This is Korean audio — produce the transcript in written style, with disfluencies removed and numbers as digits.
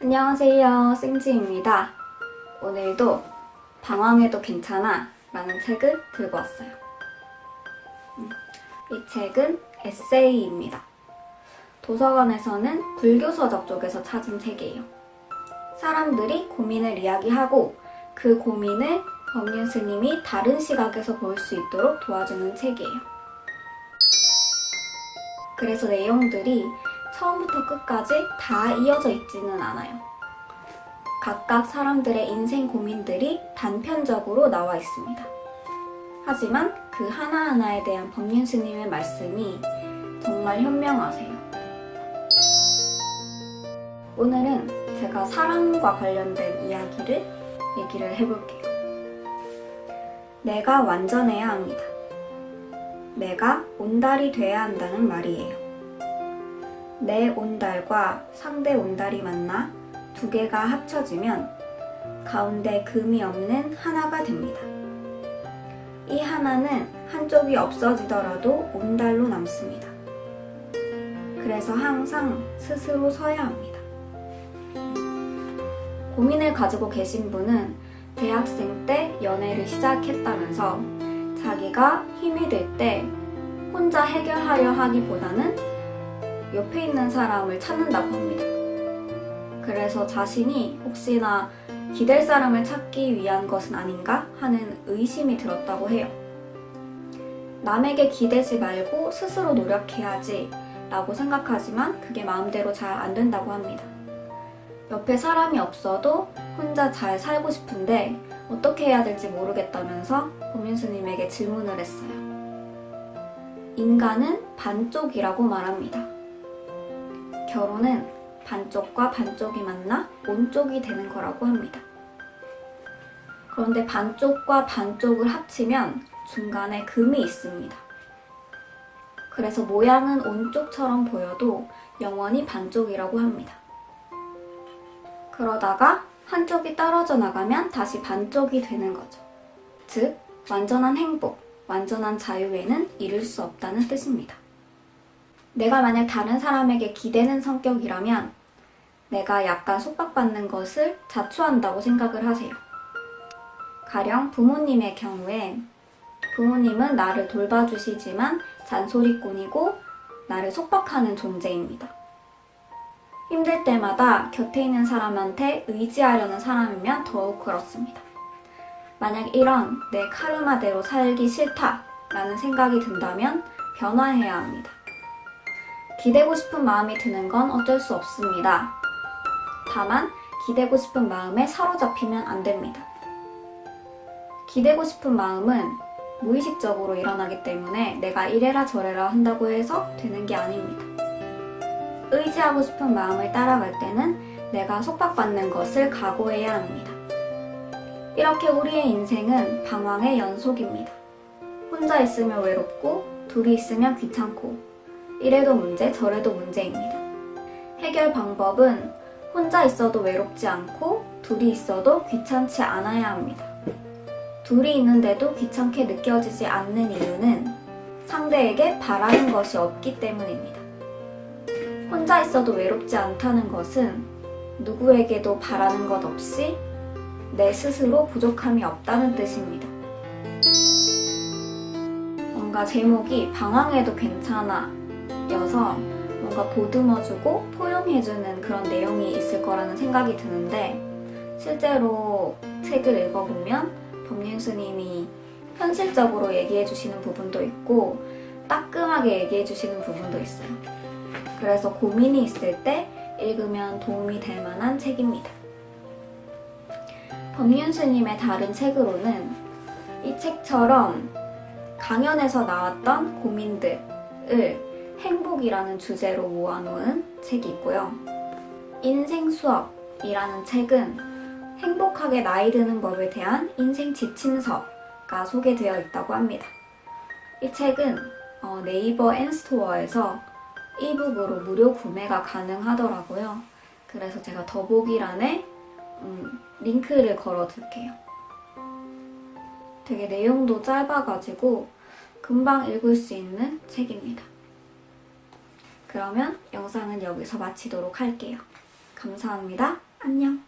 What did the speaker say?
안녕하세요, 생지입니다. 오늘도 방황해도 괜찮아 라는 책을 들고 왔어요. 이 책은 에세이입니다. 도서관에서는 불교서적 쪽에서 찾은 책이에요. 사람들이 고민을 이야기하고 그 고민을 법륜 스님이 다른 시각에서 볼 수 있도록 도와주는 책이에요. 그래서 내용들이 처음부터 끝까지 다 이어져 있지는 않아요. 각각 사람들의 인생 고민들이 단편적으로 나와 있습니다. 하지만 그 하나하나에 대한 법륜 스님의 말씀이 정말 현명하세요. 오늘은 제가 사랑과 관련된 얘기를 해볼게요. 내가 완전해야 합니다. 내가 온달이 돼야 한다는 말이에요. 내 온달과 상대 온달이 만나 두 개가 합쳐지면 가운데 금이 없는 하나가 됩니다. 이 하나는 한쪽이 없어지더라도 온달로 남습니다. 그래서 항상 스스로 서야 합니다. 고민을 가지고 계신 분은 대학생 때 연애를 시작했다면서 자기가 힘이 들 때 혼자 해결하려 하기보다는 옆에 있는 사람을 찾는다고 합니다. 그래서 자신이 혹시나 기댈 사람을 찾기 위한 것은 아닌가 하는 의심이 들었다고 해요. 남에게 기대지 말고 스스로 노력해야지 라고 생각하지만 그게 마음대로 잘 안 된다고 합니다. 옆에 사람이 없어도 혼자 잘 살고 싶은데 어떻게 해야 될지 모르겠다면서 법륜 스님에게 질문을 했어요. 인간은 반쪽이라고 말합니다. 결혼은 반쪽과 반쪽이 만나 온쪽이 되는 거라고 합니다. 그런데 반쪽과 반쪽을 합치면 중간에 금이 있습니다. 그래서 모양은 온쪽처럼 보여도 영원히 반쪽이라고 합니다. 그러다가 한쪽이 떨어져 나가면 다시 반쪽이 되는 거죠. 즉, 완전한 행복, 완전한 자유에는 이룰 수 없다는 뜻입니다. 내가 만약 다른 사람에게 기대는 성격이라면 내가 약간 속박받는 것을 자초한다고 생각을 하세요. 가령 부모님의 경우엔 부모님은 나를 돌봐주시지만 잔소리꾼이고 나를 속박하는 존재입니다. 힘들 때마다 곁에 있는 사람한테 의지하려는 사람이면 더욱 그렇습니다. 만약 이런 내 카르마대로 살기 싫다라는 생각이 든다면 변화해야 합니다. 기대고 싶은 마음이 드는 건 어쩔 수 없습니다. 다만 기대고 싶은 마음에 사로잡히면 안 됩니다. 기대고 싶은 마음은 무의식적으로 일어나기 때문에 내가 이래라 저래라 한다고 해서 되는 게 아닙니다. 의지하고 싶은 마음을 따라갈 때는 내가 속박받는 것을 각오해야 합니다. 이렇게 우리의 인생은 방황의 연속입니다. 혼자 있으면 외롭고 둘이 있으면 귀찮고 이래도 문제 저래도 문제입니다. 해결 방법은 혼자 있어도 외롭지 않고 둘이 있어도 귀찮지 않아야 합니다. 둘이 있는데도 귀찮게 느껴지지 않는 이유는 상대에게 바라는 것이 없기 때문입니다. 혼자 있어도 외롭지 않다는 것은 누구에게도 바라는 것 없이 내 스스로 부족함이 없다는 뜻입니다. 뭔가 제목이 방황해도 괜찮아 여서 뭔가 보듬어주고 포용해주는 그런 내용이 있을 거라는 생각이 드는데 실제로 책을 읽어보면 법륜 스님이 현실적으로 얘기해주시는 부분도 있고 따끔하게 얘기해주시는 부분도 있어요. 그래서 고민이 있을 때 읽으면 도움이 될 만한 책입니다. 법륜 스님의 다른 책으로는 이 책처럼 강연에서 나왔던 고민들을 행복이라는 주제로 모아놓은 책이 있고요. 인생 수업이라는 책은 행복하게 나이 드는 법에 대한 인생 지침서가 소개되어 있다고 합니다. 이 책은 네이버 앤스토어에서 이북으로 무료 구매가 가능하더라고요. 그래서 제가 더보기란에 링크를 걸어둘게요. 되게 내용도 짧아가지고 금방 읽을 수 있는 책입니다. 그러면 영상은 여기서 마치도록 할게요. 감사합니다. 안녕.